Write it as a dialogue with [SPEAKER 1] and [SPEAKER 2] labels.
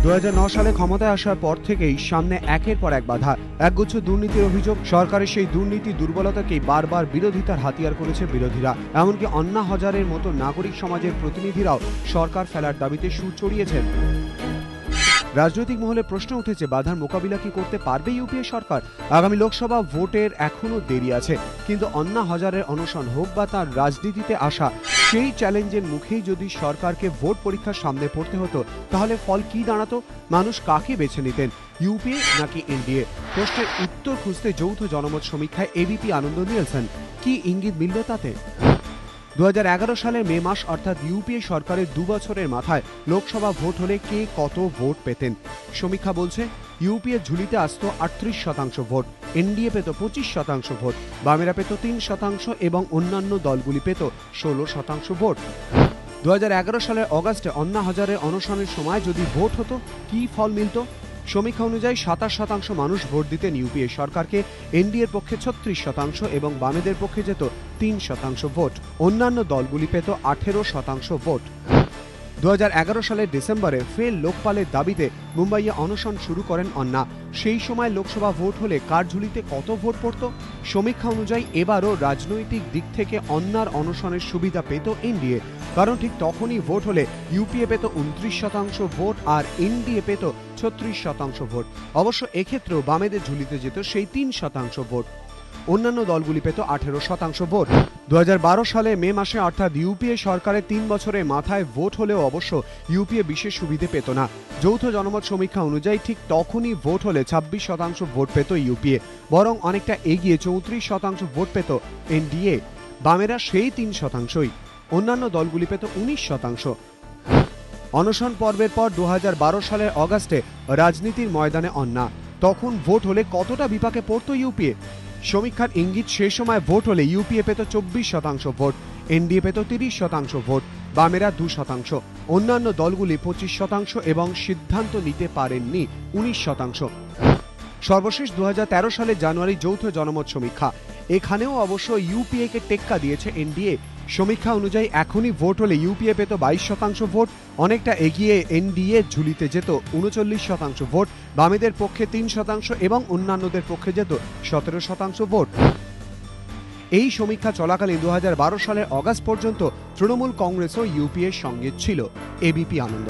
[SPEAKER 1] 2009 সালে ক্ষমতায় আসার পর থেকেই সামনে একের পর এক বাধা, একগুচ্ছ দুর্নীতির অভিযোগ। সরকারের সেই দুর্নীতি দুর্বলতাকেই বারবার বিরোধিতার হাতিয়ার করেছে বিরোধীরা। এমনকি আন্না হাজারের মতো নাগরিক সমাজের প্রতিনিধিরাও সরকার ফেলার দাবিতে সুর চড়িয়েছেন। রাজনৈতিক মহলে প্রশ্ন উঠেছে, বাধার মোকাবিলা কি করতে পারবে ইউপিএ সরকার? আগামী লোকসভা ভোটের এখনো দেরি আছে, কিন্তু আন্না হাজারের অনশন হোক বা তার রাজনীতিতে আসা, সেই চ্যালেঞ্জের মুখেই যদি সরকারকে ভোট পরীক্ষার সামনে পড়তে হতো, তাহলে ফল কি দাঁড়াতো? মানুষ কাকে বেছে নিতেন, ইউপিএ নাকি এনডিএ? প্রশ্নের উত্তর খুঁজতে যৌথ জনমত সমীক্ষায় এবিপি আনন্দ নিয়েছেন। কি ইঙ্গিত মিলল তাতে? 2011 সালের মে মাস অর্থাৎ ইউপিএ সরকারের 2 বছরের মাথায় লোকসভা ভোট হলে কে কত ভোট পেতেন? সমীক্ষা বলছে ইউপিএ ঝুলিতে আসত 38% ভোট, এনডিএ পেত 25% ভোট, বামেরা পেত 3% এবং অন্যান্য দলগুলি পেত 16% ভোট। 2011 সালের অগাস্টে আন্না হাজারের অনশনের সময় যদি ভোট হতো, কি ফল মিলত? সমীক্ষা অনুযায়ী 27% মানুষ ভোট দিতেন ইউপিএ সরকারকে, এনডিএর পক্ষে 36% এবং বামেদের পক্ষে যেত 3% ভোট, অন্যান্য দলগুলি পেত 18% ভোট। 2011 সালের ডিসেম্বরে ফের লোকপালের দাবিতে মুম্বাইয়ে অনশন শুরু করেন আন্না। সেই সময় লোকসভা ভোট হলে কার ঝুলিতে কত ভোট পড়ত? সমীক্ষা অনুযায়ী এবারও রাজনৈতিক দিক থেকে আন্নার অনশনের সুবিধা পেত এনডিএ, কারণ ঠিক তখনই ভোট হলে ইউপিএ পেত 29% ভোট আর এনডিএ পেত 36% ভোট। অবশ্য এক্ষেত্রেও বামেদের ঝুলিতে যেত সেই 3% ভোট, অন্যান্য দলগুলি পেত 18% ভোট। 2012 সালে মে মাসে অর্থাৎ ইউপিএ সরকারের 3 বছরের মাথায় ভোট হলেও অবশ্য ইউপিএ বিশেষ সুবিধে পেত না। যৌথ জনমত সমীক্ষা অনুযায়ী ঠিক তখনই ভোট হলে 26% ভোট পেত ইউপিএ, বরং অনেকটা এগিয়ে 34% ভোট পেত এনডিএ। বামেরা সেই 3%ই, অন্যান্য দলগুলি পেত 19%। অনশন পর্বের পর 2012 সালের অগাস্টে রাজনীতির ময়দানে আন্না। তখন ভোট হলে কতটা বিপাকে পড়তো ইউপিএ? সমীক্ষার ইঙ্গিত, সে সময় ভোট হলে ইউপিএ পেত 24% ভোট, এনডিএ পেত 30% ভোট, বামেরা 2%, অন্যান্য দলগুলি 25% এবং সিদ্ধান্ত নিতে পারেননি 19%। সর্বশেষ 2013 সালের জানুয়ারি যৌথ জনমত সমীক্ষা, এখানেও অবশ্য ইউপিএ কে টেক্কা দিয়েছে এনডিএ। সমীক্ষা অনুযায়ী এখনই ভোট হলে ইউপিএ পেত 22% ভোট, অনেকটা এগিয়ে এনডিএ ঝুলিতে যেত 39% ভোট, বামেদের পক্ষে 3% এবং অন্যান্যদের পক্ষে যেত 17% ভোট। এই সমীক্ষা চলাকালীন 2012 সালের অগাস্ট পর্যন্ত তৃণমূল কংগ্রেসও ইউপিএর সঙ্গে ছিল। এবিপি আনন্দ।